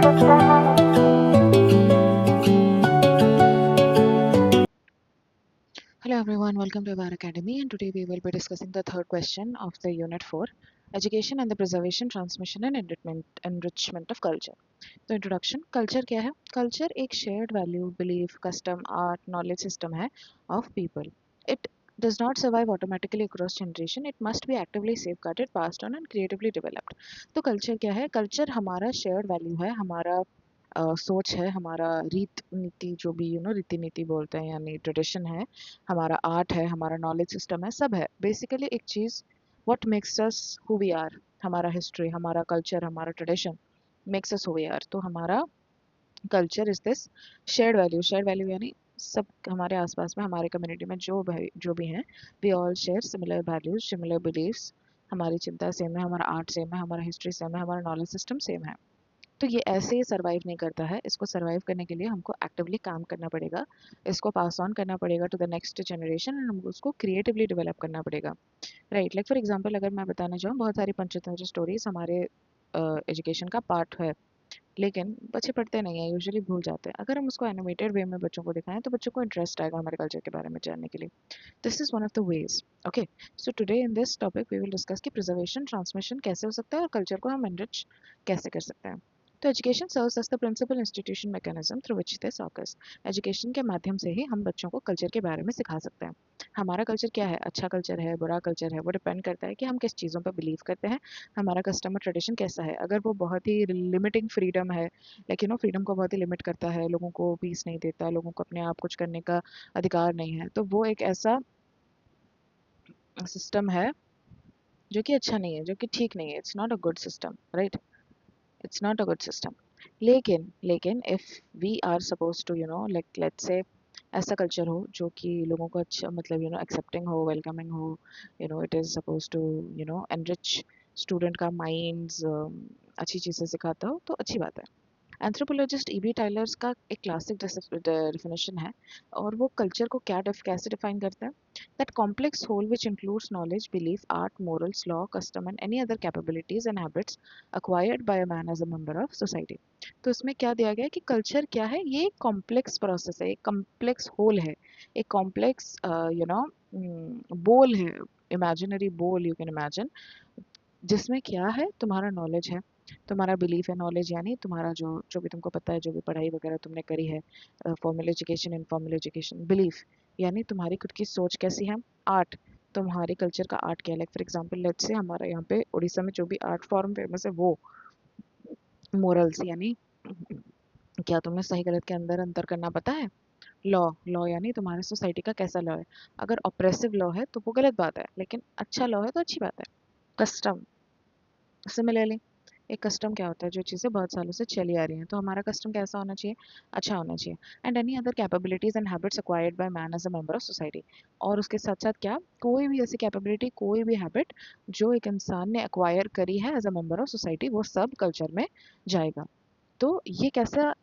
Hello everyone, welcome to our academy, and today we will be discussing the third question of the unit 4, education and the preservation, transmission and enrichment of culture. तो introduction, culture क्या है? Culture एक shared value, belief, custom, art, knowledge system है of people. It does not survive automatically across generation. It must be actively safeguarded, passed on and creatively developed. तो culture क्या है? Culture हमारा shared value है, हमारा सोच है, हमारा रीत नीति जो भी रीति नीति बोलते हैं यानी ट्रेडिशन है, हमारा आर्ट है, हमारा नॉलेज सिस्टम है, सब है बेसिकली एक चीज़। What makes us who we are, हमारा हिस्ट्री, हमारा कल्चर, हमारा tradition makes us who we are. तो हमारा culture is this shared value यानी सब हमारे आसपास में हमारे कम्युनिटी में जो भी हैं, we all share similar values, similar beliefs. हमारी चिंता सेम है, हमारा आर्ट सेम है, हमारा हिस्ट्री सेम है, हमारा नॉलेज सिस्टम सेम है। तो ये ऐसे ही सर्वाइव नहीं करता है, इसको सर्वाइव करने के लिए हमको एक्टिवली काम करना पड़ेगा, इसको पास ऑन करना पड़ेगा to the next generation, and हमको उसको क्रिएटिवली डेवलप करना पड़ेगा। राइट, लाइक फॉर एग्जांपल अगर मैं बताना चाहूँ, बहुत सारी पंचतंत्र स्टोरीज हमारे एजुकेशन का पार्ट है, लेकिन बच्चे पढ़ते नहीं है, यूजुअली भूल जाते हैं। अगर हम उसको एनिमेटेड वे में बच्चों को दिखाएं तो बच्चों को इंटरेस्ट आएगा हमारे कल्चर के बारे में जानने के लिए। This is one of the ways. Okay, so today in this topic we will discuss कि प्रिजर्वेशन ट्रांसमिशन कैसे हो सकता है और कल्चर को हम एनरिच कैसे कर सकते हैं। तो education serves as the principal institution mechanism through which this occurs. Education के माध्यम से ही हम बच्चों को कल्चर के बारे में सिखा सकते हैं। हमारा कल्चर क्या है, अच्छा कल्चर है, बुरा कल्चर है, वो डिपेंड करता है कि हम किस चीज़ों पर बिलीव करते हैं। हमारा कस्टमर ट्रेडिशन कैसा है, अगर वो बहुत ही लिमिटिंग फ्रीडम है, लाइक फ्रीडम को बहुत ही लिमिट करता है, लोगों को पीस नहीं देता, लोगों को अपने आप कुछ करने का अधिकार नहीं है, तो वो एक ऐसा सिस्टम है जो कि अच्छा नहीं है, जो कि ठीक नहीं है। It's not a good system, right? It's not a good system. लेकिन if we are suppose to like let's say ऐसा कल्चर हो जो कि लोगों को अच्छा मतलब एक्सेप्टिंग हो, वेलकमिंग हो, it is suppose to enrich student का माइंड्स, अच्छी चीज़ें सिखाता हो तो अच्छी बात है। एंथ्रोपोलॉजिस्ट ईबी टाइलर्स का एक क्लासिक डेफिनेशन है, और वो कल्चर को कैसे डिफाइन करते हैं? That complex whole which includes knowledge, belief, art, morals, law, custom and any other capabilities and habits acquired by a man as a member of society. तो इसमें क्या दिया गया है कि कल्चर क्या है? ये कॉम्प्लेक्स प्रोसेस है, एक कॉम्प्लेक्स होल है, एक कॉम्प्लेक्स बोल है, इमेजिनरी बोल यू कैन इमेजिन, जिसमें क्या है? तुम्हारा नॉलेज है, तुम्हारा बिलीफ है, नॉलेज यानी तुम्हारा जो जो भी तुमको पता है, जो भी पढ़ाई वगैरह तुमने करी है, formal education, informal education. Belief यानी तुम्हारी खुद की सोच कैसी है। आर्ट, तुम्हारे कल्चर का आर्ट क्या है। Like for example let's say हमारे यहाँ पे उड़ीसा में जो भी आर्ट फॉर्म फेमस है वो मोरल्स यानी क्या तुम्हें सही गलत के अंदर अंतर करना पता है। लॉ, लॉ यानी तुम्हारे सोसाइटी का कैसा लॉ है। अगर ऑप्रेसिव लॉ है तो वो गलत बात है, लेकिन अच्छा लॉ है तो अच्छी बात है। कस्टम, सिमिलरली एक कस्टम क्या होता है? जो चीज़ें बहुत सालों से चली आ रही हैं, तो हमारा कस्टम कैसा होना चाहिए? अच्छा होना चाहिए। And any other capabilities and habits acquired by man as a member of society. और उसके साथ साथ क्या? कोई भी ऐसी कैपेबिलिटी, कोई भी हैबिट जो एक इंसान ने एक्वायर करी है as a member of society, वो सब कल्चर में जाएगा। तो ये कैसा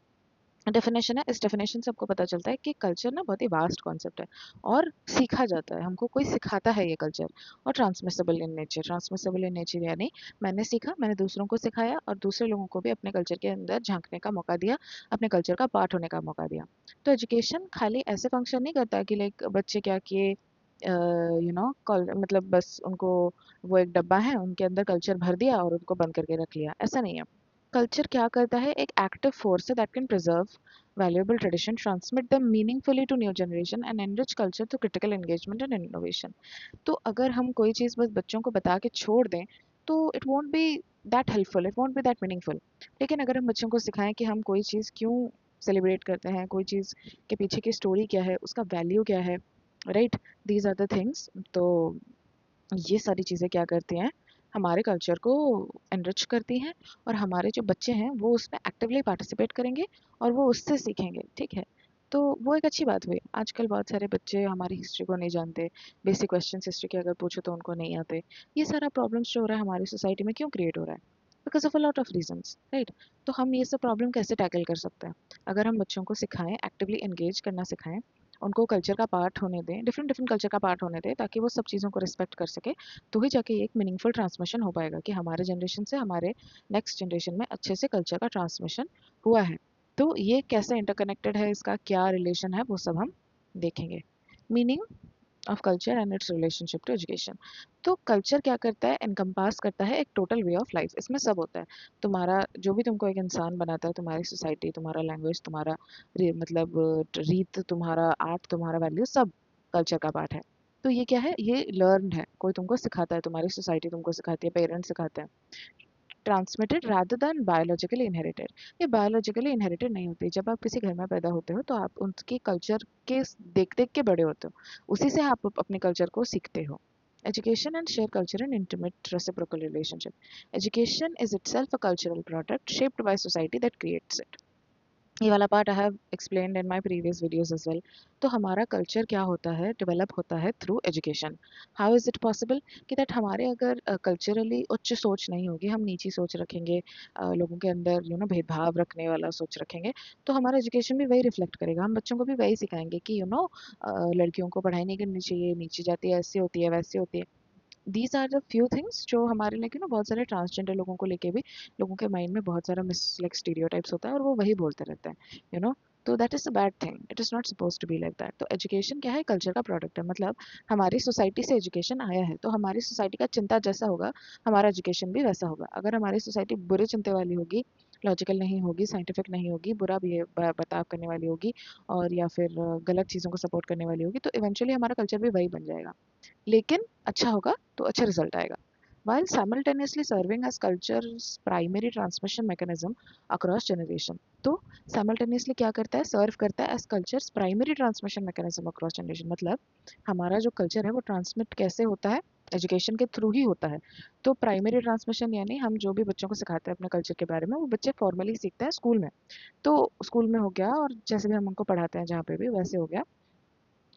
डेफिनेशन है? इस डेफिनेशन से आपको पता चलता है कि कल्चर ना बहुत ही वास्ट कॉन्सेप्ट है, और सीखा जाता है, हमको कोई सिखाता है ये कल्चर। और ट्रांसमिसेबल इन नेचर यानी मैंने सीखा, मैंने दूसरों को सिखाया, और दूसरे लोगों को भी अपने कल्चर के अंदर झांकने का मौका दिया, अपने कल्चर का पार्ट होने का मौका दिया। तो एजुकेशन खाली ऐसे फंक्शन नहीं करता कि लाइक बच्चे क्या किए, मतलब बस उनको वो एक डब्बा है, उनके अंदर कल्चर भर दिया और उनको बंद करके रख लिया, ऐसा नहीं है। कल्चर क्या करता है? एक एक्टिव फोर्स है that can preserve valuable tradition, transmit them meaningfully to new generation and enrich culture through critical engagement and innovation. तो अगर हम कोई चीज़ बस बच्चों को बता के छोड़ दें तो it won't be that helpful, it won't be that meaningful. लेकिन अगर हम बच्चों को सिखाएं कि हम कोई चीज़ क्यों सेलिब्रेट करते हैं, कोई चीज़ के पीछे की स्टोरी क्या है, उसका वैल्यू क्या है, right, these are the things. तो ये सारी चीज़ें क्या करती हैं? हमारे कल्चर को एनरिच करती हैं, और हमारे जो बच्चे हैं वो उसमें एक्टिवली पार्टिसिपेट करेंगे और वो उससे सीखेंगे, ठीक है? तो वो एक अच्छी बात हुई। आजकल बहुत सारे बच्चे हमारी हिस्ट्री को नहीं जानते, बेसिक क्वेश्चंस हिस्ट्री के अगर पूछो तो उनको नहीं आते। ये सारा प्रॉब्लम्स जो हो रहा है हमारी सोसाइटी में, क्यों क्रिएट हो रहा है? Because of a lot of reasons, right? तो हम ये सब प्रॉब्लम कैसे टैकल कर सकते हैं? अगर हम बच्चों को सिखाएं, एक्टिवली एंगेज करना सिखाएं, उनको कल्चर का पार्ट होने दें, डिफरेंट डिफरेंट कल्चर का पार्ट होने दें, ताकि वो सब चीज़ों को रिस्पेक्ट कर सके, तो ही जाके एक मीनिंगफुल ट्रांसमिशन हो पाएगा कि हमारे जनरेशन से हमारे नेक्स्ट जनरेशन में अच्छे से कल्चर का ट्रांसमिशन हुआ है। तो ये कैसे इंटरकनेक्टेड है, इसका क्या रिलेशन है, वो सब हम देखेंगे। Meaning of culture and its relationship to education. तो कल्चर क्या करता है, एनकम्पास करता है एक टोटल वे ऑफ लाइफ। इसमें सब होता है, तुम्हारा जो भी तुमको एक इंसान बनाता है, तुम्हारी सोसाइटी, तुम्हारा लैंग्वेज, तुम्हारा मतलब रीत, तुम्हारा आर्ट, तुम्हारा वैल्यू, सब कल्चर का पार्ट है। तो ये क्या है, ये लर्नड है, कोई तुमको सिखाता है, तुम्हारी सोसाइटी तुमको सिखाती है, पेरेंट्स सिखाते हैं। Transmitted rather than biologically inherited. ये बायोलॉजिकली इनहेरिटेड नहीं होती। जब आप किसी घर में पैदा होते हो तो आप उनके कल्चर के देख देख के बड़े होते हो, उसी से आप अपने कल्चर को सीखते हो। Education and share culture in intimate reciprocal relationship. Education is itself a cultural product shaped by society that creates it. ये वाला part I have explained in my previous videos as well. तो हमारा culture क्या होता है, develop होता है through education. How is it possible कि दैट हमारे अगर कल्चरली उच्च सोच नहीं होगी, हम नीची सोच रखेंगे, लोगों के अंदर भेदभाव रखने वाला सोच रखेंगे, तो हमारा एजुकेशन भी वही रिफ्लेक्ट करेगा। हम बच्चों को भी वही सिखाएंगे कि लड़कियों को पढ़ाई नहीं करनी चाहिए, नीची जाति ऐसी होती है वैसी होती है। These are the few things जो हमारे लाइक बहुत सारे ट्रांसजेंडर लोगों को लेके भी लोगों के माइंड में बहुत सारा मिस लाइक स्टीरियोटाइप्स होता है, और वो वही बोलते रहते हैं तो that is a bad thing, it is not suppose to be like that. तो एजुकेशन क्या है, कल्चर का प्रोडक्ट है। मतलब हमारी सोसाइटी से एजुकेशन आया है, तो हमारी सोसाइटी का चिंता जैसा होगा, हमारा एजुकेशन भी वैसा होगा। अगर हमारी सोसाइटी बुरे चिंते वाली होगी, लॉजिकल नहीं होगी, साइंटिफिक नहीं होगी, बुरा बिहेव बर्ताव करने वाली होगी, और या फिर गलत चीज़ों को सपोर्ट करने वाली होगी, तो इवेंचुअली हमारा कल्चर भी वही बन जाएगा। लेकिन अच्छा होगा तो अच्छा रिजल्ट आएगा। While simultaneously serving as culture's primary transmission mechanism across generation। तो simultaneously क्या करता है, सर्व करता है as culture's primary transmission mechanism across generation। मतलब हमारा जो कल्चर है वो ट्रांसमिट कैसे होता है, एजुकेशन के थ्रू ही होता है। तो प्राइमरी ट्रांसमिशन यानी हम जो भी बच्चों को सिखाते हैं अपने कल्चर के बारे में, वो बच्चे फॉर्मली सीखते हैं स्कूल में। तो स्कूल में हो गया, और जैसे भी हम उनको पढ़ाते हैं जहाँ पे भी, वैसे हो गया।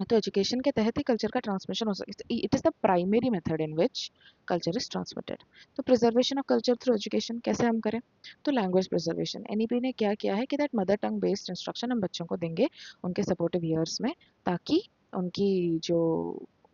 तो एजुकेशन के तहत ही कल्चर का ट्रांसमिशन हो सकता है। It is the primary method in which culture is transmitted. तो preservation of culture through education कैसे हम करें, तो लैंग्वेज प्रिजर्वेशन। एनईपी ने क्या किया है कि that mother tongue based instruction हम बच्चों को देंगे उनके सपोर्टिव ईयर्स में, ताकि उनकी जो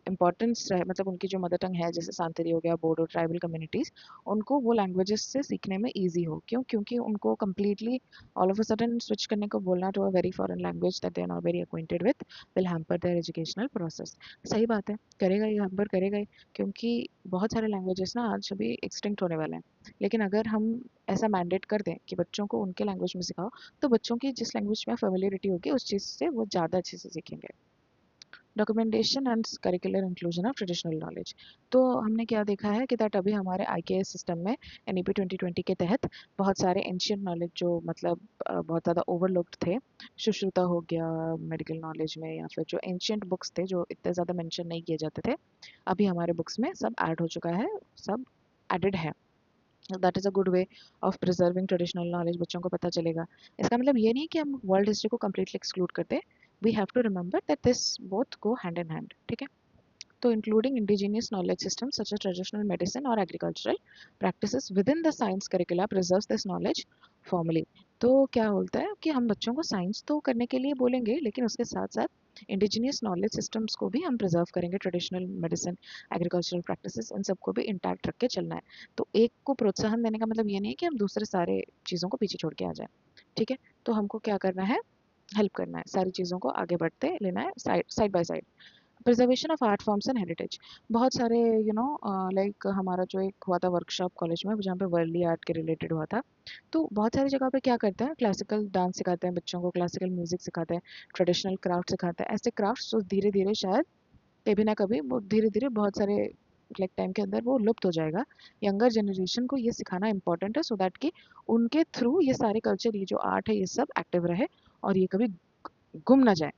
इंपॉर्टेंस रहे, मतलब उनकी जो मदर टंग है, जैसे सांतरी हो गया, बोडो, ट्राइबल कम्युनिटीज़, उनको वो लैंग्वेजेस से सीखने में ईजी हो। क्यों? क्योंकि उनको completely all of a sudden switch करने को बोलना to a very foreign language that they are not very acquainted with will hamper their educational process. सही बात है, करेगा ये, हैम्पर करेगा ही, क्योंकि बहुत सारे लैंग्वेजेस ना आज अभी एक्सटिंक्ट होने वाले हैं। लेकिन अगर हम ऐसा मैंडेट कर दें कि बच्चों को उनके लैंग्वेज में सिखाओ, तो बच्चों की जिस लैंग्वेज में फेमिलियरिटी होगी उस चीज़ से वो ज़्यादा अच्छे से सीखेंगे। Documentation and curricular inclusion of traditional knowledge. तो हमने क्या देखा है कि दैट अभी हमारे IKS सिस्टम में NEP 2020 के तहत बहुत सारे एंशियंट नॉलेज जो मतलब बहुत ज़्यादा ओवरलुक्ड थे, सुश्रुता हो गया मेडिकल नॉलेज में, या फिर जो एंशियंट बुक्स थे जो इतने ज़्यादा मेंशन नहीं किए जाते थे, अभी हमारे बुक्स में सब ऐड हो चुका है, सब एडेड है। That is a good way of preserving traditional knowledge. बच्चों को पता चलेगा। इसका मतलब ये नहीं कि हम वर्ल्ड हिस्ट्री को कम्प्लीटली एक्सक्लूड करते। We have to remember that this both go hand in hand. ठीक है, तो including indigenous knowledge system such as traditional medicine और agricultural practices within the science curricula preserves this knowledge formally. तो क्या बोलता है कि हम बच्चों को साइंस तो करने के लिए बोलेंगे, लेकिन उसके साथ साथ इंडिजीनियस नॉलेज सिस्टम्स को भी हम प्रिजर्व करेंगे। ट्रेडिशनल मेडिसिन, एग्रीकल्चरल प्रैक्टिसेस, इन सबको भी इंटैक्ट रख के चलना है। तो एक को प्रोत्साहन देने का मतलब ये नहीं है कि हम दूसरे सारे चीज़ों को पीछे छोड़ के आ जाएं। ठीक है, तो हमको क्या करना है, हेल्प करना है, सारी चीज़ों को आगे बढ़ते लेना है, side side by side. Preservation of art forms and heritage. बहुत सारे लाइक हमारा जो एक हुआ था वर्कशॉप कॉलेज में, जहाँ पे वर्ली आर्ट के रिलेटेड हुआ था, तो बहुत सारी जगह पे क्या करते हैं, क्लासिकल डांस सिखाते हैं बच्चों को, क्लासिकल म्यूजिक सिखाते हैं, ट्रेडिशनल क्राफ्ट सिखाते हैं। ऐसे क्राफ्ट्स जो धीरे धीरे शायद कभी ना कभी वो धीरे धीरे बहुत सारे लाइक टाइम के अंदर वो लुप्त हो जाएगा। यंगर जनरेशन को ये सिखाना इंपॉर्टेंट है, सो दैट कि उनके थ्रू ये सारे कल्चर, ये जो आर्ट है, ये सब एक्टिव रहे और ये कभी गुम ना जाए।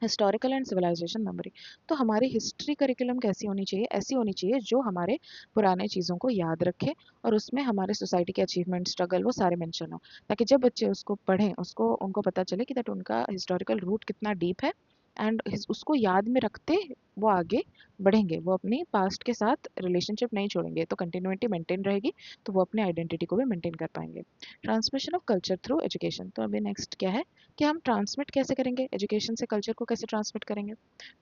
Historical and civilisation memory. तो हमारी हिस्ट्री करिकुलम कैसी होनी चाहिए, ऐसी होनी चाहिए जो हमारे पुराने चीज़ों को याद रखे, और उसमें हमारे सोसाइटी के अचीवमेंट, स्ट्रगल, वो सारे मेंशन हो, ताकि जब बच्चे उसको पढ़ें, उसको उनको पता चले कि दैट उनका हिस्टोरिकल रूट कितना डीप है, एंड उसको याद में रखते वो आगे बढ़ेंगे, वो अपनी पास्ट के साथ रिलेशनशिप नहीं छोड़ेंगे, तो कंटिन्यूटी मेंटेन रहेगी, तो वो अपने आइडेंटिटी को भी मेंटेन कर पाएंगे। Transmission of culture through education, तो अभी नेक्स्ट क्या है कि हम ट्रांसमिट कैसे करेंगे, एजुकेशन से कल्चर को कैसे ट्रांसमिट करेंगे।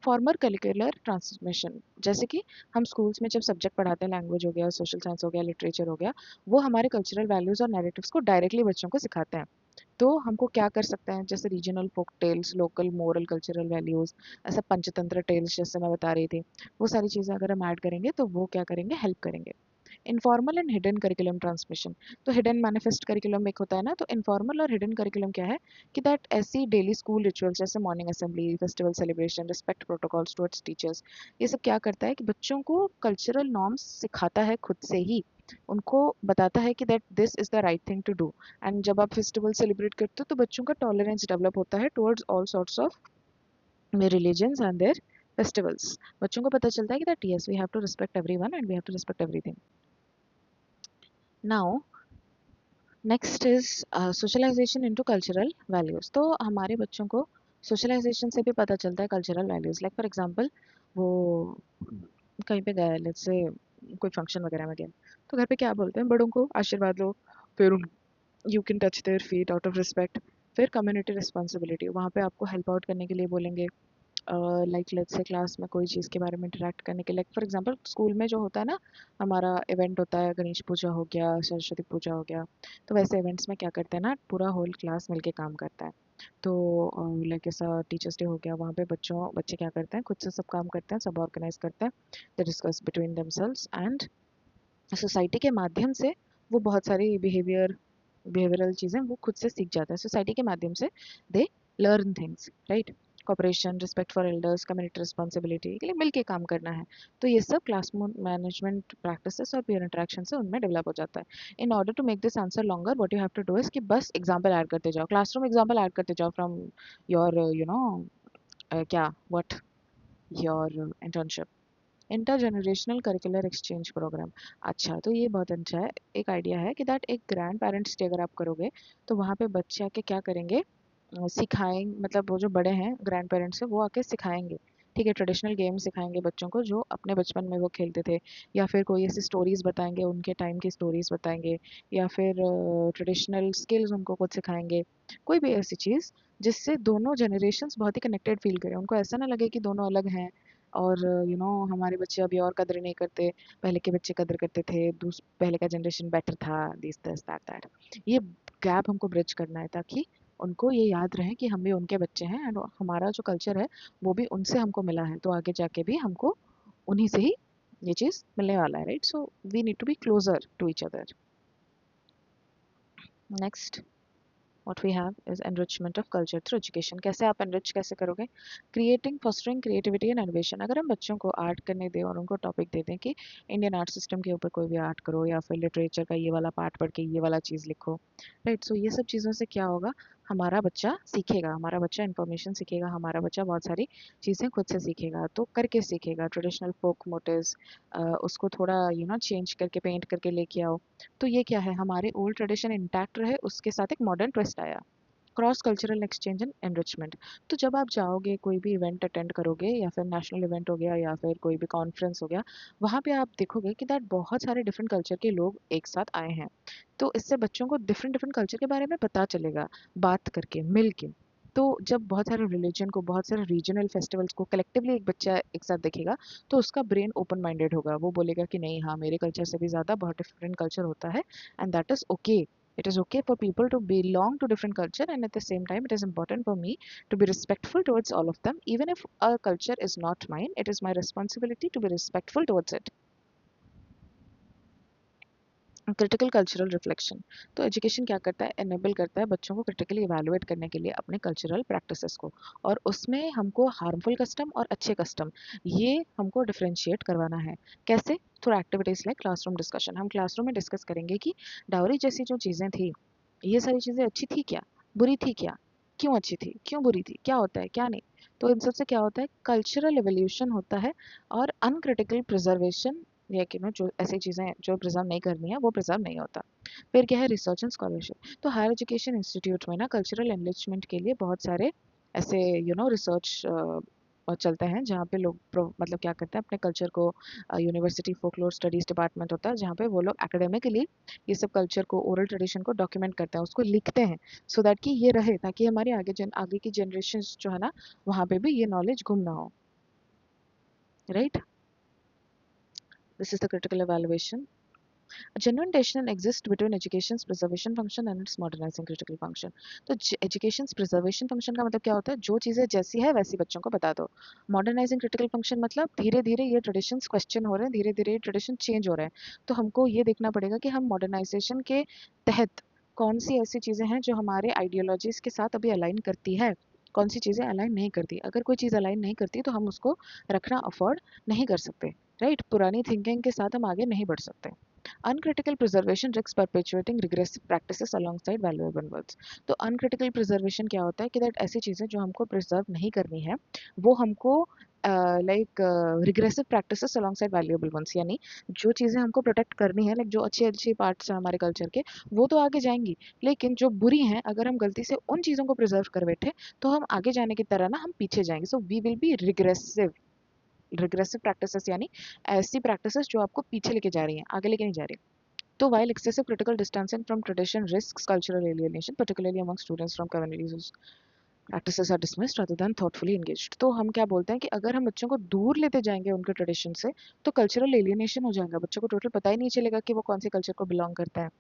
फॉर्मर करिकुलर ट्रांसमिशन, जैसे कि हम स्कूल्स में जब सब्जेक्ट पढ़ाते हैं, लैंग्वेज हो गया, सोशल साइंस हो गया, लिटरेचर हो गया, वो हमारे कल्चरल वैल्यूज़ और नैरेटिव्स को डायरेक्टली बच्चों को सिखाते हैं। तो हमको क्या कर सकते हैं, जैसे regional folk tales, local moral cultural values, ऐसा पंचतंत्र टेल्स जैसे मैं बता रही थी, वो सारी चीज़ें अगर हम ऐड करेंगे तो वो क्या करेंगे, हेल्प करेंगे। Informal and hidden curriculum transmission, तो हिडन मैनिफेस्ट करिकुलम एक होता है ना, तो इनफॉर्मल और हिडन करिकुलम क्या है कि दैट ऐसी डेली स्कूल रिचुअल्स जैसे morning assembly, festival celebration, respect protocols towards teachers, ये सब क्या करता है कि बच्चों को कल्चरल नॉर्म्स सिखाता है खुद से ही, उनको बताता है कि that this is the right thing to do. And जब आप फेस्टिवल सेलिब्रेट करते हो तो बच्चों का टॉलरेंस डेवलप होता है towards all sorts of religions and their festivals. बच्चों को पता चलता है कि that yes we have to respect everyone and we have to respect everything. Now next is socialisation into cultural values, तो हमारे बच्चों को सोशलाइजेशन से भी पता चलता है cultural values. Like for example वो कहीं पे गए, लेट्स से कोई फंक्शन वगैरह में गए, तो घर पे क्या बोलते हैं, बड़ों को आशीर्वाद लो, फिर उन you can touch their feet out of respect, फिर कम्युनिटी रिस्पॉन्सिबिलिटी, वहाँ पे आपको हेल्प आउट करने के लिए बोलेंगे। लाइक लेट्स से क्लास में कोई चीज़ के बारे में इंटरेक्ट करने के, लाइक फॉर एग्जांपल स्कूल में जो होता है ना, हमारा इवेंट होता है, गणेश पूजा हो गया, सरस्वती पूजा हो गया, तो वैसे इवेंट्स में क्या करते हैं ना, पूरा होल क्लास मिलके काम करता है। तो लाइक ऐसा टीचर्स डे हो गया, वहाँ पे बच्चे क्या करते हैं, खुद से सब काम करते हैं, सब ऑर्गेनाइज करते हैं, they discuss between themselves and society के माध्यम से वो बहुत सारी बिहेवियरल चीज़ें वो खुद से सीख जाता है, सोसाइटी के माध्यम से they learn things, right. Cooperation, respect for elders, community responsibility के लिए मिलके काम करना है, तो ये सब क्लास मैनेजमेंट प्रैक्टिसेस और पीयर इंटरेक्शन से उनमें डेवलप हो जाता है। In order to make this answer longer, what you have to do is कि बस एग्जाम्पल ऐड करते जाओ, क्लासरूम एग्जाम्पल ऐड करते जाओ फ्रॉम योर क्या what your internship. Intergenerational curricular exchange programme, अच्छा तो ये बहुत अच्छा है, एक आइडिया है कि दैट एक ग्रैंड पेरेंट्स डे अगर आप करोगे तो वहाँ पे बच्चे आके क्या करेंगे, सिखाएंगे, मतलब वो जो बड़े हैं ग्रैंड पेरेंट्स है वो आके सिखाएंगे, ठीक है, ट्रेडिशनल गेम सिखाएंगे बच्चों को जो अपने बचपन में वो खेलते थे, या फिर कोई ऐसी स्टोरीज बताएंगे, उनके टाइम की स्टोरीज बताएंगे, या फिर ट्रेडिशनल स्किल्स उनको कुछ सिखाएंगे, कोई भी ऐसी चीज़ जिससे दोनों जनरेशन्स बहुत ही कनेक्टेड फील करें, उनको ऐसा ना लगे कि दोनों अलग हैं, और हमारे बच्चे अभी और कदर नहीं करते, पहले के बच्चे कदर करते थे, पहले का जनरेशन बेटर था, दिस दिस दैट दैट, ये गैप हमको ब्रिज करना है ताकि उनको ये याद रहे कि हम भी उनके बच्चे हैं एंड हमारा जो कल्चर है वो भी उनसे हमको मिला है, तो आगे जाके भी हमको उन्हीं से ही ये चीज़ मिलने वाला है, right. So we need to be closer to each other. Next what we have is enrichment of culture through education, कैसे आप enrich कैसे करोगे, creating fostering creativity and innovation, अगर हम बच्चों को आर्ट करने दें और उनको टॉपिक दे दें कि इंडियन आर्ट सिस्टम के ऊपर कोई भी आर्ट करो, या फिर लिटरेचर का ये वाला पार्ट पढ़ के ये वाला चीज़ लिखो, राइट। सो ये सब चीज़ों से क्या होगा, हमारा बच्चा सीखेगा, हमारा बच्चा इन्फॉर्मेशन सीखेगा, हमारा बच्चा बहुत सारी चीज़ें खुद से सीखेगा, तो करके सीखेगा, ट्रेडिशनल फोक मोटिव्स उसको थोड़ा चेंज करके पेंट करके लेके आओ, तो ये क्या है, हमारे ओल्ड ट्रेडिशन इंटैक्ट रहे, उसके साथ एक मॉडर्न ट्विस्ट आया। Cross cultural exchange and enrichment, तो जब आप जाओगे कोई भी इवेंट अटेंड करोगे, या फिर नेशनल इवेंट हो गया, या फिर कोई भी कॉन्फ्रेंस हो गया, वहाँ पे आप देखोगे कि दैट बहुत सारे डिफरेंट कल्चर के लोग एक साथ आए हैं, तो इससे बच्चों को डिफरेंट डिफरेंट कल्चर के बारे में पता चलेगा, बात करके मिल के। तो जब बहुत सारे रिलीजन को, बहुत सारे रीजनल फेस्टिवल्स को कलेक्टिवली एक बच्चा एक साथ देखेगा, तो उसका ब्रेन ओपन माइंडेड होगा, वो बोलेगा कि नहीं, हाँ मेरे कल्चर से भी ज़्यादा बहुत डिफरेंट कल्चर होता है, and that is okay. It is okay for people to belong to different culture, and at the same time it is important for me to be respectful towards all of them, even if a culture is not mine, it is my responsibility to be respectful towards it. Critical cultural reflection, तो education क्या करता है, enable करता है बच्चों को critically evaluate करने के लिए अपने कल्चरल प्रैक्टिसेस को, और उसमें हमको हार्मफुल कस्टम और अच्छे कस्टम ये हमको डिफरेंशिएट करवाना है। कैसे, through activities like classroom discussion, हम क्लासरूम में डिस्कस करेंगे कि डाउरी जैसी जो चीज़ें थी, ये सारी चीज़ें अच्छी थी क्या, बुरी थी क्या, क्यों अच्छी थी, क्यों बुरी थी, क्या होता है क्या नहीं, तो इन सबसे क्या होता है, कल्चरल एवोल्यूशन होता है, और अनक्रिटिकल प्रिजर्वेशन, या कि जो ऐसी चीज़ें जो प्रिजर्व नहीं करनी है वो प्रिजर्व नहीं होता। फिर क्या है, रिसर्च एंड स्कॉलरशिप, तो हायर एजुकेशन इंस्टीट्यूट में ना कल्चरल एनरिचमेंट के लिए बहुत सारे ऐसे रिसर्च चलते हैं जहाँ पे लोग मतलब क्या करते हैं, अपने कल्चर को, यूनिवर्सिटी फोकलोर स्टडीज डिपार्टमेंट होता है जहाँ पे वो लोग एकेडमिकली ये सब कल्चर को, ओरल ट्रेडिशन को डॉक्यूमेंट करते हैं, उसको लिखते हैं, सो दैट कि ये रहे, ताकि हमारे आगे की जनरेशन जो है ना, वहाँ पे भी ये नॉलेज गुम ना हो, right. This is the critical evaluation. A genuine tension exists between education's preservation function and its modernizing critical function. तो education's preservation function का मतलब क्या होता है, जो चीज़ें जैसी है वैसी बच्चों को बता दो। modernizing critical function मतलब धीरे धीरे ये traditions question हो रहे हैं, धीरे धीरे ये tradition change हो रहे हैं, तो हमको ये देखना पड़ेगा कि हम modernization के तहत कौन सी ऐसी चीज़ें हैं जो हमारे ideologies के साथ अभी अलाइन करती है, कौन सी चीज़ें अलाइन नहीं करती। अगर कोई चीज़ अलाइन नहीं करती तो हम उसको रखना अफोर्ड नहीं कर सकते, राइट। पुरानी थिंकिंग के साथ हम आगे नहीं बढ़ सकते। Uncritical preservation risks perpetuating regressive practices alongside valuable words. तो uncritical preservation क्या होता है कि that ऐसी चीज़ें जो हमको preserve नहीं करनी है, वो हमको like regressive practices alongside valuable ones, यानी जो चीज़ें हमको प्रोटेक्ट करनी है, लाइक जो अच्छी अच्छी पार्ट्स हैं हमारे कल्चर के, वो तो आगे जाएंगी, लेकिन जो बुरी हैं अगर हम गलती से उन चीज़ों को प्रिजर्व कर बैठे तो हम आगे जाने की तरह ना हम पीछे जाएंगे। So we will be regressive. Regressive practices यानी ऐसी प्रैक्टिसेस जो आपको पीछे लेके जा रही हैं, आगे लेके नहीं जा रही। तो while excessive critical distancing from tradition risks cultural alienation, particularly among students from communities whose practices are dismissed rather than thoughtfully engaged, तो हम क्या बोलते हैं कि अगर हम बच्चों को दूर लेते जाएंगे उनके ट्रेडिशन से, तो कल्चरल एलियनेशन हो जाएगा। बच्चों को टोटल पता ही नहीं चलेगा कि वो कौन से कल्चर को बिलोंग करता है,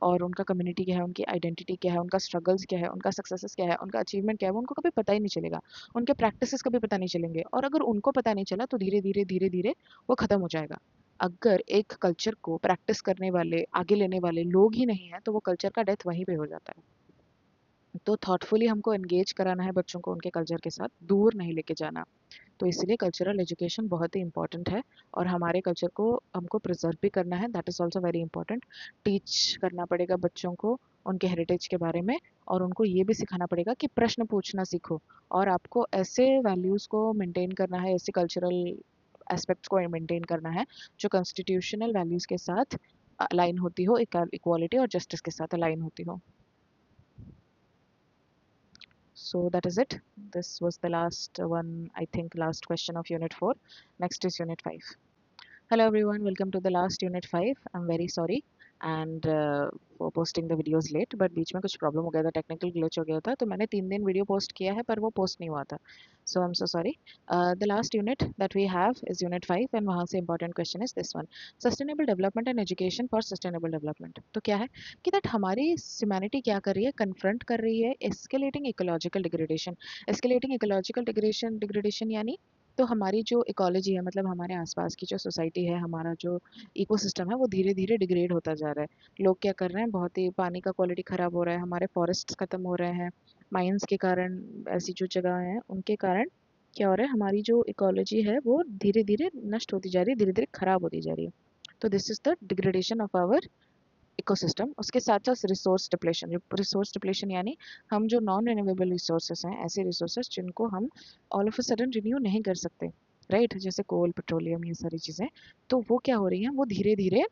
और उनका कम्युनिटी क्या है, उनकी आइडेंटिटी क्या है, उनका स्ट्रगल्स क्या है, उनका सक्सेसेस क्या है, उनका अचीवमेंट क्या है, वो उनको कभी पता ही नहीं चलेगा। उनके प्रैक्टिसेस कभी पता नहीं चलेंगे, और अगर उनको पता नहीं चला तो धीरे धीरे धीरे धीरे वो खत्म हो जाएगा। अगर एक कल्चर को प्रैक्टिस करने वाले, आगे लेने वाले लोग ही नहीं है, तो वो कल्चर का डेथ वहीं पे हो जाता है। तो थॉटफुली हमको एंगेज कराना है बच्चों को उनके कल्चर के साथ, दूर नहीं लेके जाना। तो इसलिए कल्चरल एजुकेशन बहुत ही इंपॉर्टेंट है, और हमारे कल्चर को हमको प्रिजर्व भी करना है, that is also very important. Teach करना पड़ेगा बच्चों को उनके हेरिटेज के बारे में, और उनको ये भी सिखाना पड़ेगा कि प्रश्न पूछना सीखो, और आपको ऐसे वैल्यूज़ को मेंटेन करना है, ऐसे कल्चरल एस्पेक्ट्स को मेंटेन करना है जो कॉन्स्टिट्यूशनल वैल्यूज़ के साथ अलाइन होती हो, इक्वालिटी और जस्टिस के साथ अलाइन होती हो। So that is it. This was the last one, I think, last question of Unit 4. Next is Unit 5. Hello everyone, welcome to the last Unit 5. I'm very sorry and for posting the videos late, but बीच में कुछ problem हो गया था, technical glitch हो गया था, तो मैंने 3 दिन वीडियो पोस्ट किया है पर वो पोस्ट नहीं हुआ था, so I am so sorry. The last unit that we have is unit 5, and वहाँ से important question is this one, sustainable development and education for sustainable development. तो क्या है कि दैट हमारी ह्यूमैनिटी क्या कर रही है, कन्फ्रंट कर रही है escalating ecological degradation. Escalating ecological degradation degradation यानी, तो हमारी जो इकोलॉजी है, मतलब हमारे आसपास की जो सोसाइटी है, हमारा जो इकोसिस्टम है, वो धीरे धीरे डिग्रेड होता जा रहा है। लोग क्या कर रहे हैं, बहुत ही पानी का क्वालिटी ख़राब हो रहा है, हमारे फॉरेस्ट ख़त्म हो रहे हैं, माइंस के कारण, ऐसी जो जगह हैं उनके कारण क्या हो रहा है, हमारी जो इकोलॉजी है वो धीरे धीरे नष्ट होती जा रही है, धीरे धीरे ख़राब होती जा रही है। तो this is the degradation of our ecosystem. उसके साथ साथ रिसोर्स डिप्लेशन, रिसोर्स डिप्लेशन यानी हम जो नॉन रिन्यूएबल रिसोर्सेज हैं, ऐसे रिसोर्सेज जिनको हम all of a sudden renew नहीं कर सकते, राइट, जैसे कोल, पेट्रोलियम, ये सारी चीज़ें, तो वो क्या हो रही हैं, वो धीरे धीरे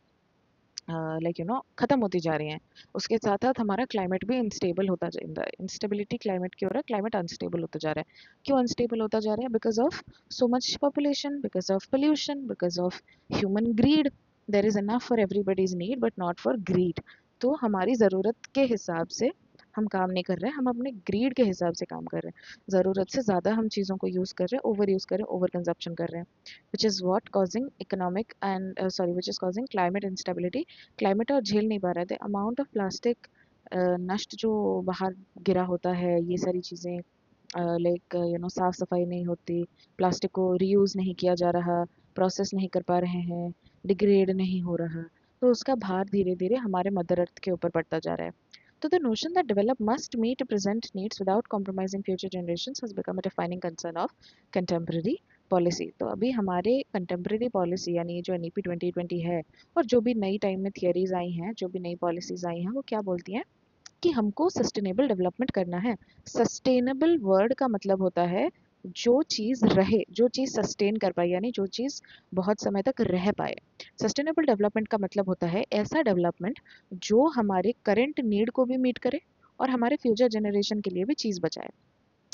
लाइक ख़त्म होती जा रही हैं। उसके साथ साथ हमारा क्लाइमेट भी इंस्टेबल होता जा रहा है। इंस्टेबिलिटी क्लाइमेट की हो रहा है, क्लाइमेट अनस्टेबल होता जा रहा है। क्यों अनस्टेबल होता जा रहा है? Because of so much population, because of pollution, because of human greed. There is enough for everybody's need but not for greed. तो हमारी ज़रूरत के हिसाब से हम काम नहीं कर रहे हैं, हम अपने ग्रीड के हिसाब से काम कर रहे हैं। ज़रूरत से ज़्यादा हम चीज़ों को यूज़ कर रहे हैं, ओवर यूज़ कर रहे हैं, ओवर कंजप्शन कर रहे हैं, which is what causing economic and sorry which is causing climate instability. Climate और झेल नहीं पा रहा है, द अमाउंट ऑफ प्लास्टिक नष्ट जो बाहर गिरा होता है, ये सारी चीज़ें, लाइक साफ़ सफाई नहीं होती, प्लास्टिक को रीयूज़ नहीं किया जा रहा, प्रोसेस नहीं कर पा रहे हैं, डिग्रेड नहीं हो रहा, तो उसका भार धीरे धीरे हमारे मदर अर्थ के ऊपर पड़ता जा रहा है। तो the notion that develop must meet present needs without compromising future generations has become a defining concern of contemporary policy. तो अभी हमारे कंटेम्प्रेरी पॉलिसी यानी जो NEP 2020 है, और जो भी नई टाइम में थियरीज आई हैं, जो भी नई पॉलिसीज आई हैं, वो क्या बोलती हैं कि हमको सस्टेनेबल डेवलपमेंट करना है। सस्टेनेबल वर्ड का मतलब होता है जो चीज़ रहे, जो चीज़ सस्टेन कर पाए, यानी जो चीज़ बहुत समय तक रह पाए। सस्टेनेबल डेवलपमेंट का मतलब होता है ऐसा डेवलपमेंट जो हमारे करंट नीड को भी मीट करे और हमारे फ्यूचर जनरेशन के लिए भी चीज़ बचाए।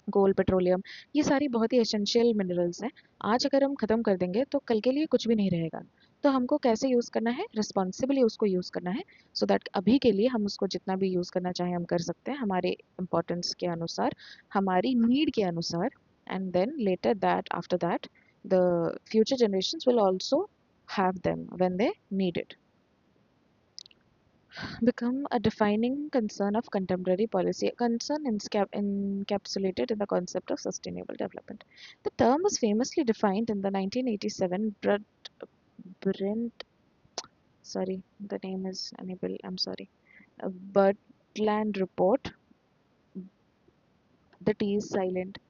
कोल, पेट्रोलियम, ये सारी बहुत ही एसेंशियल मिनरल्स हैं। आज अगर हम ख़त्म कर देंगे तो कल के लिए कुछ भी नहीं रहेगा। तो हमको कैसे यूज़ करना है, रिस्पॉन्सिबली उसको यूज़ करना है, सो दैट अभी के लिए हम उसको जितना भी यूज़ करना चाहें हम कर सकते हैं, हमारे इम्पोर्टेंस के अनुसार, हमारी नीड के अनुसार। And then later that, after that, the future generations will also have them when they need it. Become a defining concern of contemporary policy, a concern encapsulated in the concept of sustainable development. The term was famously defined in the 1987 Brent, sorry, the name is unable, I'm sorry, Brundtland report. The T is silent.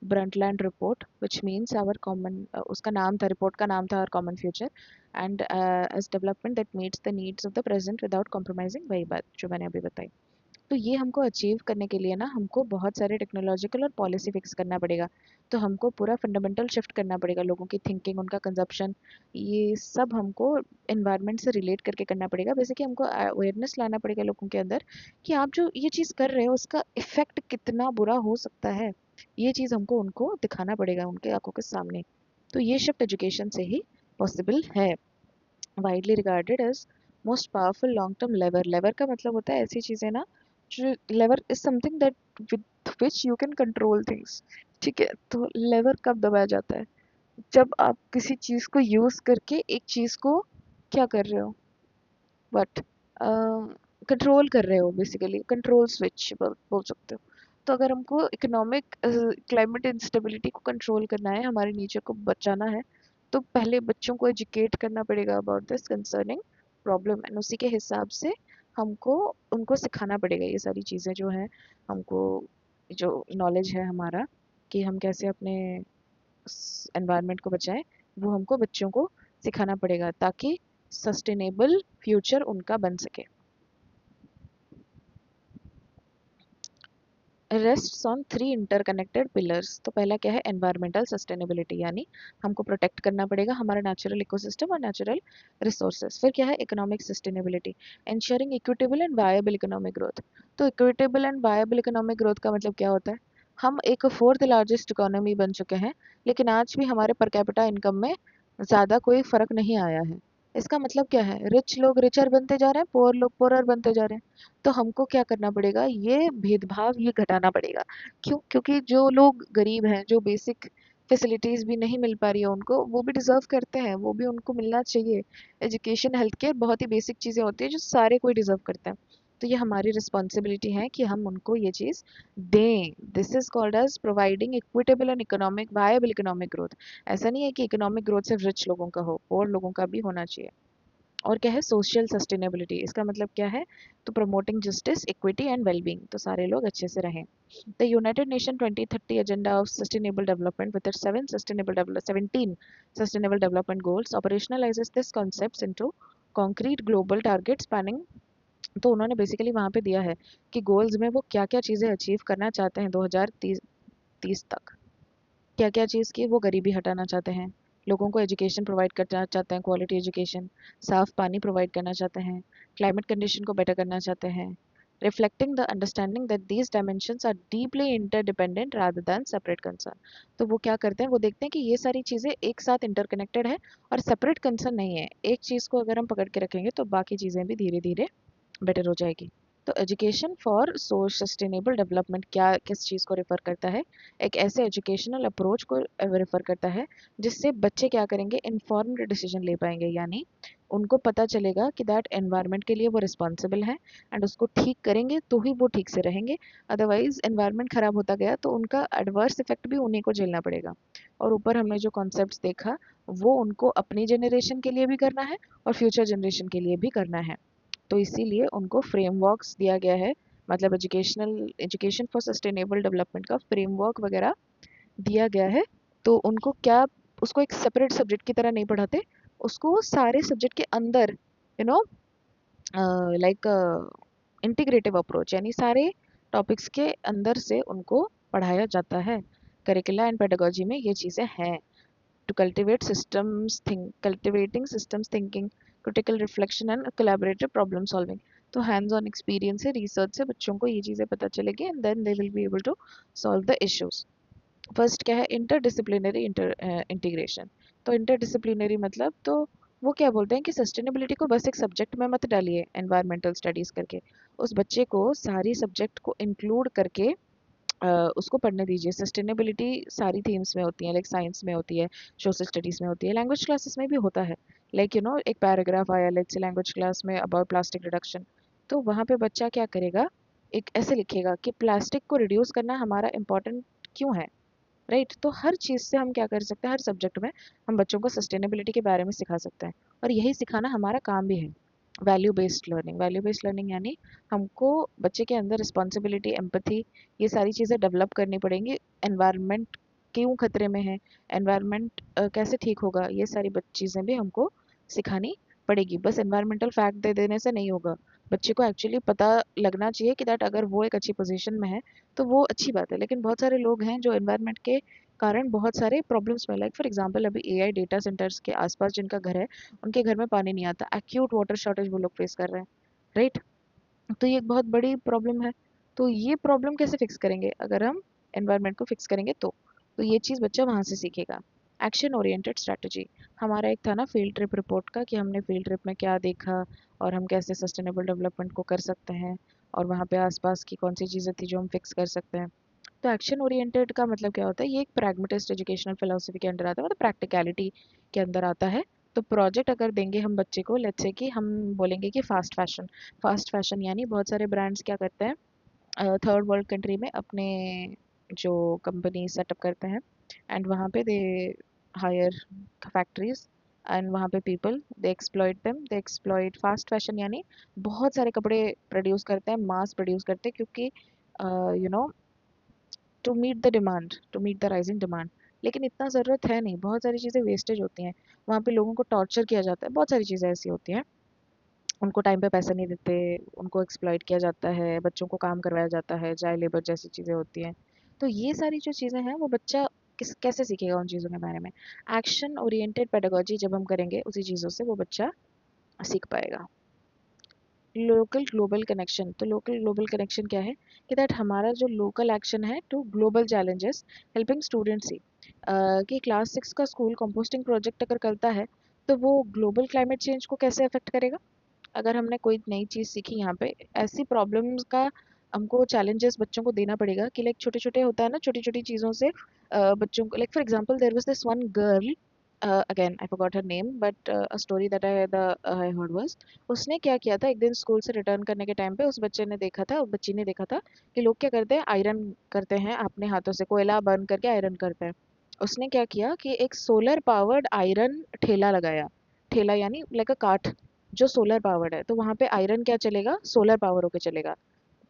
Brundtland report, which means our common, उसका नाम था, report का नाम था our common future, and as development that meets the needs of the present without compromising, वही बात जो मैंने अभी बताई। तो ये हमको अचीव करने के लिए ना हमको बहुत सारे टेक्नोलॉजिकल और पॉलिसी फिक्स करना पड़ेगा। तो हमको पूरा फंडामेंटल शिफ्ट करना पड़ेगा, लोगों की थिंकिंग, उनका कंजप्शन, ये सब हमको एनवायरनमेंट से रिलेट करके करना पड़ेगा। बेसिकली हमको अवेयरनेस लाना पड़ेगा लोगों के अंदर कि आप जो ये चीज़ कर रहे हो उसका इफेक्ट कितना बुरा हो सकता है। ये चीज़ हमको उनको दिखाना पड़ेगा उनके आंखों के सामने। तो ये शिफ्ट एजुकेशन से ही पॉसिबल है। Widely regarded as most powerful long term lever. Lever का मतलब होता है ऐसी चीज़ें ना, जो lever is something that with which you can control things. ठीक है, तो लेवर कब दबाया जाता है, जब आप किसी चीज़ को यूज़ करके एक चीज़ को क्या कर रहे हो, बट कंट्रोल कर रहे हो, बेसिकली कंट्रोल स्विच बोल सकते हो। तो अगर हमको इकोनॉमिक क्लाइमेट इंस्टेबिलिटी को कंट्रोल करना है, हमारे नेचर को बचाना है, तो पहले बच्चों को एजुकेट करना पड़ेगा about this concerning problem, and उसी के हिसाब से हमको उनको सिखाना पड़ेगा ये सारी चीज़ें जो हैं, हमको जो नॉलेज है हमारा कि हम कैसे अपने एनवायरनमेंट को बचाएं, वो हमको बच्चों को सिखाना पड़ेगा ताकि सस्टेनेबल फ्यूचर उनका बन सके। Rests on three interconnected pillars. तो पहला क्या है, एनवायरमेंटल सस्टेनेबिलिटी, यानी हमको प्रोटेक्ट करना पड़ेगा हमारा नेचुरल इकोसिस्टम और नेचुरल रिसोर्सेज। फिर क्या है, economic sustainability, ensuring equitable and viable economic growth. तो equitable and viable economic growth का मतलब क्या होता है, हम एक फोर्थ लार्जेस्ट इकोनॉमी बन चुके हैं, लेकिन आज भी हमारे पर कैपिटा इनकम में ज़्यादा कोई फ़र्क नहीं आया है। इसका मतलब क्या है, रिच लोग रिचर बनते जा रहे हैं, पुअर लोग पुअरर बनते जा रहे हैं। तो हमको क्या करना पड़ेगा, ये भेदभाव ये घटाना पड़ेगा। क्यों, क्योंकि जो लोग गरीब हैं, जो बेसिक फैसिलिटीज़ भी नहीं मिल पा रही है उनको, वो भी डिज़र्व करते हैं, वो भी उनको मिलना चाहिए। एजुकेशन, हेल्थ केयर बहुत ही बेसिक चीज़ें होती हैं जो सारे कोई डिज़र्व करते हैं। तो ये हमारी रिस्पॉन्सिबिलिटी है कि हम उनको ये चीज़ दें। This is called as providing equitable and economic viable economic growth. ऐसा नहीं है कि इकोनॉमिक ग्रोथ सिर्फ रिच लोगों का हो, और लोगों का भी होना चाहिए। और क्या है, सोशल सस्टेनेबिलिटी, इसका मतलब क्या है, तो promoting justice, equity and wellbeing, तो सारे लोग अच्छे से रहें। The United Nation 2030 agenda of sustainable development with its 17 sustainable development goals operationalizes this concepts into concrete global target spanning. तो उन्होंने बेसिकली वहाँ पे दिया है कि गोल्स में वो क्या क्या चीज़ें अचीव करना चाहते हैं 2030 तक। क्या क्या चीज़ की, वो गरीबी हटाना चाहते हैं, लोगों को एजुकेशन प्रोवाइड करना चाहते हैं, क्वालिटी एजुकेशन, साफ पानी प्रोवाइड करना चाहते हैं, क्लाइमेट कंडीशन को बेटर करना चाहते हैं, reflecting the understanding that these dimensions are deeply interdependent rather than separate concern. तो वो क्या करते हैं, वो देखते हैं कि ये सारी चीज़ें एक साथ इंटरकनेक्टेड है और सेपरेट कंसर्न नहीं है। एक चीज़ को अगर हम पकड़ के रखेंगे तो बाकी चीज़ें भी धीरे धीरे बेटर हो जाएगी। तो एजुकेशन फॉर सोच सस्टेनेबल डेवलपमेंट क्या किस चीज़ को रेफ़र करता है, एक ऐसे एजुकेशनल अप्रोच को रेफ़र करता है जिससे बच्चे क्या करेंगे, इन्फॉर्म्ड डिसीजन ले पाएंगे, यानी उनको पता चलेगा कि दैट एनवायरनमेंट के लिए वो रिस्पॉन्सिबल है, एंड उसको ठीक करेंगे तो ही वो ठीक से रहेंगे। अदरवाइज एनवायरनमेंट ख़राब होता गया तो उनका एडवर्स इफेक्ट भी उन्हीं को झेलना पड़ेगा। और ऊपर हमने जो कॉन्सेप्ट्स देखा वो उनको अपनी जनरेशन के लिए भी करना है और फ्यूचर जनरेशन के लिए भी करना है। तो इसीलिए उनको फ्रेमवर्क्स दिया गया है, मतलब एजुकेशन फॉर सस्टेनेबल डेवलपमेंट का फ्रेमवर्क वगैरह दिया गया है। तो उनको क्या, उसको एक सेपरेट सब्जेक्ट की तरह नहीं पढ़ाते, उसको सारे सब्जेक्ट के अंदर, you know, like integrative approach, यानी सारे टॉपिक्स के अंदर से उनको पढ़ाया जाता है। करिकुला एंड पेडागोजी में ये चीज़ें हैं। To cultivating systems thinking, critical reflection and collaborative problem solving. तो हैंड्स ऑन एक्सपीरियंस से, रिसर्च से बच्चों को ये चीज़ें पता चलेगी and then they will be able to solve the issues. First क्या है, इंटरडिसिप्लिनरी इंटीग्रेशन। तो इंटरडिसिप्लिनरी मतलब तो वो क्या बोलते हैं कि सस्टेनेबिलिटी को बस एक सब्जेक्ट में मत डालिए एनवायरमेंटल स्टडीज करके, उस बच्चे को सारी सब्जेक्ट को इंक्लूड करके उसको पढ़ने दीजिए। सस्टेनेबिलिटी सारी थीम्स में होती है, लाइक साइंस में होती है, सोशल स्टडीज़ में होती है, लैंग्वेज क्लासेस में भी होता है। लाइक एक पैराग्राफ आया लाइक से लैंग्वेज क्लास में अबाउट प्लास्टिक रिडक्शन, तो वहाँ पे बच्चा क्या करेगा, एक ऐसे लिखेगा कि प्लास्टिक को रिड्यूस करना हमारा इम्पोर्टेंट क्यों है, राइट। तो हर चीज़ से हम क्या कर सकते हैं, हर सब्जेक्ट में हम बच्चों को सस्टेनेबिलिटी के बारे में सिखा सकते हैं, और यही सिखाना हमारा काम भी है। वैल्यू बेस्ड लर्निंग यानी हमको बच्चे के अंदर रिस्पॉन्सिबिलिटी, एम्पथी, ये सारी चीज़ें डेवलप करनी पड़ेंगी। एनवायरनमेंट क्यों खतरे में है, एनवायरनमेंट कैसे ठीक होगा, ये सारी चीज़ें भी हमको सिखानी पड़ेगी। बस एनवायरमेंटल फैक्ट दे देने से नहीं होगा, बच्चे को एक्चुअली पता लगना चाहिए कि दैट अगर वो एक अच्छी पोजीशन में है तो वो अच्छी बात है। लेकिन बहुत सारे लोग हैं जो एनवायरनमेंट के कारण बहुत सारे प्रॉब्लम्स में, लाइक फॉर एग्जांपल अभी एआई डेटा सेंटर्स के आसपास जिनका घर है, उनके घर में पानी नहीं आता, एक्यूट वाटर शॉर्टेज वो लोग फेस कर रहे हैं, राइट। तो ये एक बहुत बड़ी प्रॉब्लम है। तो ये प्रॉब्लम कैसे फिक्स करेंगे, अगर हम एनवायरनमेंट को फिक्स करेंगे तो ये चीज़ बच्चा वहाँ से सीखेगा। एक्शन ओरिएंटेड स्ट्रैटेजी, हमारा एक था ना फील्ड ट्रिप रिपोर्ट का, कि हमने फील्ड ट्रिप में क्या देखा और हम कैसे सस्टेनेबल डेवलपमेंट को कर सकते हैं, और वहाँ पे आसपास की कौन सी चीज़ें थी जो हम फिक्स कर सकते हैं। तो एक्शन ओरिएंटेड का मतलब क्या होता है, ये एक प्रैग्मेटिस्ट एजुकेशनल फिलोसफी के अंडर आता है, मतलब प्रैक्टिकलिटी के अंदर आता है। तो प्रोजेक्ट अगर देंगे हम बच्चे को, लेट्स से कि हम बोलेंगे कि फास्ट फैशन यानी बहुत सारे ब्रांड्स क्या करते हैं, थर्ड वर्ल्ड कंट्री में अपने जो कंपनी सेटअप करते हैं, एंड वहाँ पे दे हायर फैक्ट्रीज, एंड वहाँ पे people they exploit fast fashion यानी बहुत सारे कपड़े प्रोड्यूस करते हैं, मास प्रोड्यूस करते हैं, क्योंकि you know to meet the rising demand. लेकिन इतना ज़रूरत है नहीं, बहुत सारी चीज़ें वेस्टेज होती हैं, वहाँ पे लोगों को टॉर्चर किया जाता है, बहुत सारी चीज़ें ऐसी होती हैं, उनको टाइम पे पैसे नहीं देते, उनको एक्सप्लॉइट किया जाता है, बच्चों को काम करवाया जाता है, चाइल्ड लेबर जैसी चीज़ें होती हैं। तो ये सारी जो चीज़ें हैं वो बच्चा कैसे सीखेगा उन चीज़ों के बारे में। एक्शन ओरिएंटेड पेडागोजी जब हम करेंगे उसी चीज़ों से वो बच्चा सीख पाएगा। लोकल ग्लोबल कनेक्शन, तो लोकल ग्लोबल कनेक्शन क्या है कि दैट हमारा जो लोकल एक्शन है to global challenges, helping students see, कि क्लास 6 का स्कूल कंपोस्टिंग प्रोजेक्ट अगर करता है तो वो ग्लोबल क्लाइमेट चेंज को कैसे अफेक्ट करेगा। अगर हमने कोई नई चीज़ सीखी यहाँ पे, ऐसी प्रॉब्लम्स का हमको चैलेंजेस बच्चों को देना पड़ेगा कि लाइक छोटे छोटे होता है ना, छोटी छोटी चीज़ों से बच्चों को, like for example there was this one girl, again I forgot her name, but a story that I heard was, उसने क्या किया था, एक दिन स्कूल से रिटर्न करने के टाइम पे उस बच्चे ने देखा था, उस बच्ची ने देखा था कि लोग क्या करते हैं, आयरन करते हैं अपने हाथों से, कोयला बर्न करके आयरन करते हैं। उसने क्या किया कि एक सोलर पावर्ड आयरन ठेला लगाया, ठेला यानी लाइक अ काठ जो सोलर पावर्ड है, तो वहाँ पे आयरन क्या चलेगा, सोलर पावर होके चलेगा।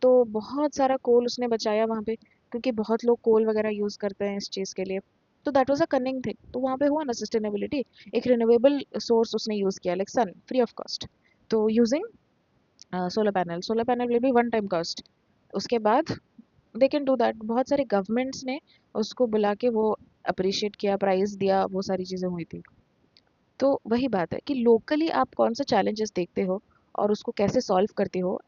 तो बहुत सारा कोल उसने बचाया वहाँ पे, क्योंकि बहुत लोग कोल वगैरह यूज़ करते हैं इस चीज़ के लिए। तो that was a cunning thing, तो वहाँ पे हुआ ना सस्टेनेबिलिटी। एक रिन्यूएबल सोर्स उसने यूज़ किया like sun, free of cost, तो using solar panel will be one time cost. उसके बाद दे कैन डू दैट, बहुत सारे गवर्नमेंट्स ने उसको बुला के वो अप्रिशिएट किया, प्राइज दिया, वो सारी चीज़ें हुई थी। तो वही बात है कि लोकली आप कौन सा चैलेंजेस देखते हो और उसको कैसे सॉल्व करते हो,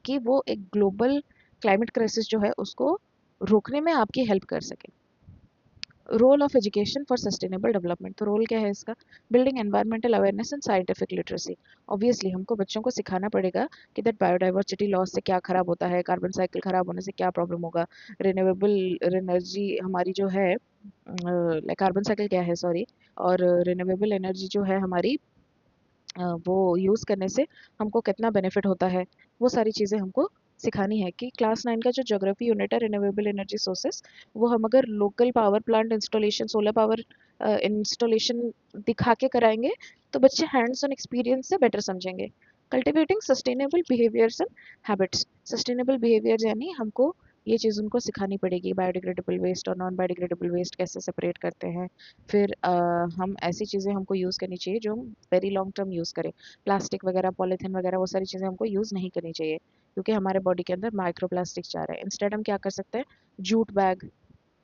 कि वो एक ग्लोबल क्लाइमेट क्राइसिस जो है उसको रोकने में आपकी हेल्प कर सके। Role of education for sustainable development, तो रोल क्या है इसका, building environmental awareness and scientific literacy. Obviously हमको बच्चों को सिखाना पड़ेगा कि दैट बायोडाइवर्सिटी लॉस से क्या खराब होता है, कार्बन साइकिल खराब होने से क्या प्रॉब्लम होगा, रिन्यूएबल एनर्जी हमारी जो है, कार्बन साइकिल क्या है सॉरी, और रिन्यूएबल एनर्जी जो है हमारी, वो यूज़ करने से हमको कितना बेनिफिट होता है, वो सारी चीज़ें हमको सिखानी है। कि क्लास 9 का जो ज्योग्राफी यूनिट है रिन्यूएबल एनर्जी सोर्सेस, वो हम अगर local power plant installation, solar power installation दिखा के कराएंगे तो बच्चे हैंड्स ऑन एक्सपीरियंस से बेटर समझेंगे। Cultivating sustainable behaviours and habits, sustainable behaviour यानी हमको ये चीज़ उनको सिखानी पड़ेगी, बायोडिग्रेडेबल वेस्ट और नॉन बायोडिग्रेडेबल वेस्ट कैसे सेपरेट करते हैं। फिर हम ऐसी चीज़ें हमको यूज़ करनी चाहिए जो हम वेरी लॉन्ग टर्म यूज़ करें, प्लास्टिक वगैरह, पॉलीथीन वगैरह, वो सारी चीज़ें हमको यूज़ नहीं करनी चाहिए, क्योंकि हमारे बॉडी के अंदर माइक्रो प्लास्टिक जा रहा है। इंस्टेड हम क्या कर सकते हैं, जूट बैग,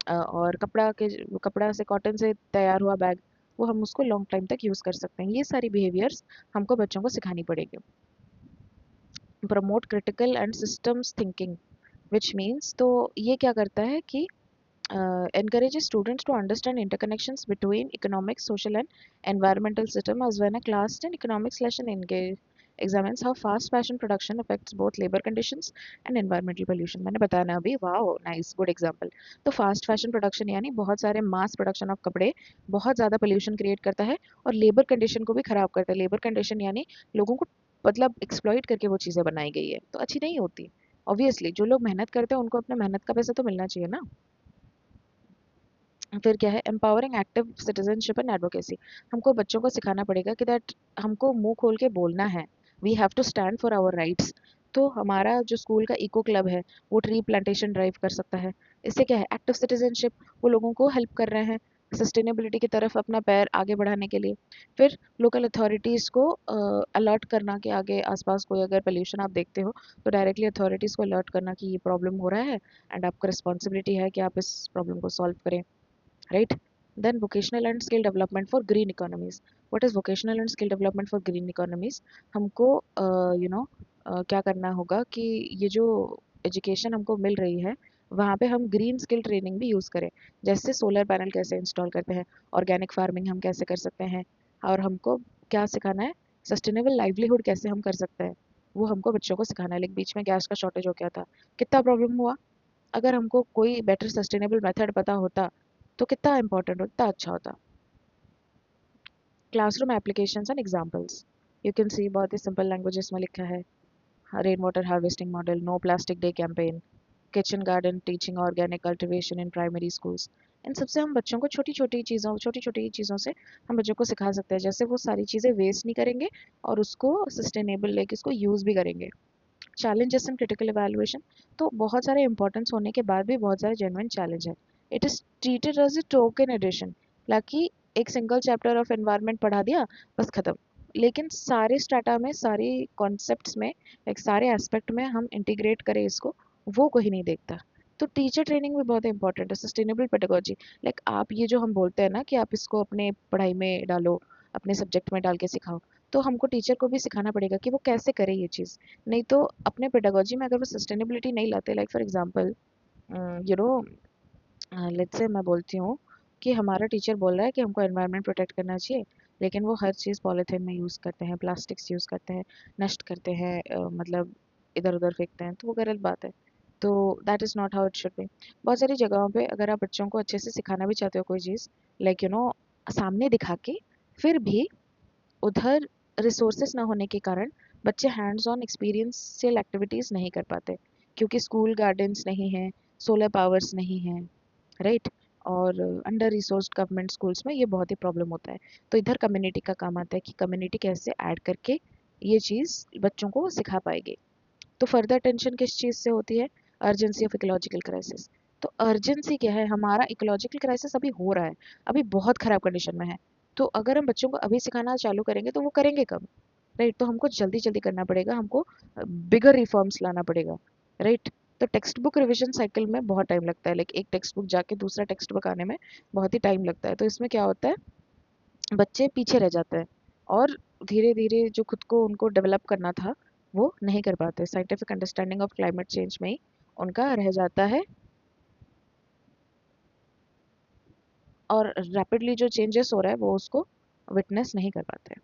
और कपड़ा से, कॉटन से तैयार हुआ बैग, वो हम उसको लॉन्ग टाइम तक यूज़ कर सकते हैं। ये सारी बिहेवियर्स हमको बच्चों को सिखानी पड़ेगी। Promote critical and systems thinking, which means, तो ये क्या करता है कि encourages students to understand interconnections between economic, social, and environmental system, as when a class in economics lesson engage examines how fast fashion production affects both labor conditions and environmental pollution. मैंने बताया ना अभी, wow nice, good example. तो fast fashion production यानी बहुत सारे mass production of कपड़े बहुत ज़्यादा पोल्यूशन क्रिएट करता है और लेबर कंडीशन को भी ख़राब करता है। लेबर कंडीशन यानी लोगों को मतलब एक्सप्लॉइट करके वो चीज़ें बनाई गई है, तो अच्छी नहीं होती। ऑब्वियसली जो लोग मेहनत करते हैं उनको अपने मेहनत का पैसा तो मिलना चाहिए ना। फिर क्या है, empowering active citizenship and advocacy. हमको बच्चों को सिखाना पड़ेगा कि दैट हमको मुंह खोल के बोलना है, we have to stand for our rights. तो हमारा जो स्कूल का इको क्लब है वो ट्री प्लांटेशन ड्राइव कर सकता है। इससे क्या है, एक्टिव सिटीजनशिप, वो लोगों को हेल्प कर रहे हैं सस्टेनेबिलिटी की तरफ अपना पैर आगे बढ़ाने के लिए। फिर लोकल अथॉरिटीज़ को अलर्ट करना कि आगे आसपास कोई अगर पोल्यूशन आप देखते हो तो डायरेक्टली अथॉरिटीज़ को अलर्ट करना कि ये प्रॉब्लम हो रहा है एंड आपका रिस्पॉन्सिबिलिटी है कि आप इस प्रॉब्लम को सॉल्व करें, right? Then vocational and skill development for green economies. What is vocational and skill development for green economies? हमको क्या करना होगा कि ये जो एजुकेशन हमको मिल रही है वहाँ पे हम ग्रीन स्किल ट्रेनिंग भी यूज़ करें। जैसे सोलर पैनल कैसे इंस्टॉल करते हैं, ऑर्गेनिक फार्मिंग हम कैसे कर सकते हैं, और हमको क्या सिखाना है, सस्टेनेबल लाइवलीहुड कैसे हम कर सकते हैं, वो हमको बच्चों को सिखाना है। लेकिन बीच में गैस का शॉर्टेज हो गया था, कितना प्रॉब्लम हुआ। अगर हमको कोई बेटर सस्टेनेबल मेथड पता होता तो कितना इंपॉर्टेंट होता, कितना अच्छा होता। Classroom applications and examples, you can see बहुत ही सिंपल लैंग्वेजेस में लिखा है। Rain water harvesting model, no plastic day campaign, kitchen garden teaching organic cultivation in primary schools. इन सबसे हम बच्चों को छोटी छोटी चीज़ों से हम बच्चों को सिखा सकते हैं, जैसे वो सारी चीज़ें वेस्ट नहीं करेंगे और उसको सस्टेनेबल लेके इसको यूज़ भी करेंगे। चैलेंजेस इन क्रिटिकल इवैल्यूएशन, तो बहुत सारे इंपॉर्टेंस होने के बाद भी बहुत सारे जेन्युइन चैलेंज है। It is treated as a token addition, लाकि एक सिंगल चैप्टर ऑफ एनवायरनमेंट पढ़ा दिया, बस खत्म। लेकिन सारे स्टाटा में, सारी कॉन्सेप्ट्स में, लाइक सारे एस्पेक्ट में हम इंटीग्रेट करें इसको, वो कोई नहीं देखता। तो टीचर ट्रेनिंग भी बहुत इंपॉर्टेंट है, सस्टेनेबल पेडागोजी। लाइक आप ये जो हम बोलते हैं ना कि आप इसको अपने पढ़ाई में डालो, अपने सब्जेक्ट में डाल के सिखाओ, तो हमको टीचर को भी सिखाना पड़ेगा कि वो कैसे करे ये चीज़। नहीं तो अपने पेडागोजी में अगर वो सस्टेनेबिलिटी नहीं लाते, like for example you know let's say मैं बोलती हूँ कि हमारा टीचर बोल रहा है कि हमको एनवायरनमेंट प्रोटेक्ट करना चाहिए, लेकिन वो हर चीज़ पॉलीथीन में यूज़ करते हैं, प्लास्टिक्स यूज़ करते हैं, नष्ट करते हैं, मतलब इधर उधर फेंकते हैं, तो वो गलत बात है। तो that is not how it should be. बहुत सारी जगहों पे अगर आप बच्चों को अच्छे से सिखाना भी चाहते हो कोई चीज़, लाइक सामने दिखा के, फिर भी उधर रिसोर्सेस ना होने के कारण बच्चे हैंड्स ऑन एक्सपीरियंशियल एक्टिविटीज़ नहीं कर पाते, क्योंकि स्कूल गार्डन्स नहीं हैं, सोलर पावर्स नहीं हैं, राइट? और अंडर रिसोर्स्ड गवर्नमेंट स्कूल्स में ये बहुत ही प्रॉब्लम होता है। तो इधर कम्युनिटी का काम आता है कि कम्युनिटी कैसे ऐड करके ये चीज़ बच्चों को सिखा पाएगी। तो फर्दर टेंशन किस चीज़ से होती है, अर्जेंसी ऑफ इकोलॉजिकल क्राइसिस। तो अर्जेंसी क्या है, हमारा इकोलॉजिकल क्राइसिस अभी हो रहा है, अभी बहुत ख़राब कंडीशन में है। तो अगर हम बच्चों को अभी सिखाना चालू करेंगे तो वो करेंगे कब, राइट? तो हमको जल्दी जल्दी करना पड़ेगा, हमको बिगर रिफॉर्म्स लाना पड़ेगा, राइट? तो टेक्स्ट बुक रिविजन साइकिल में बहुत टाइम लगता है, लाइक एक टेक्स्ट बुक जाके दूसरा टेक्स्ट बुक आने में बहुत ही टाइम लगता है। तो इसमें क्या होता है, बच्चे पीछे रह जाते हैं और धीरे धीरे जो खुद को उनको डेवलप करना था वो नहीं कर पाते, scientific understanding of climate change में ही उनका रह जाता है, और रैपिडली जो चेंजेस हो रहा है वो उसको विटनेस नहीं कर पाते।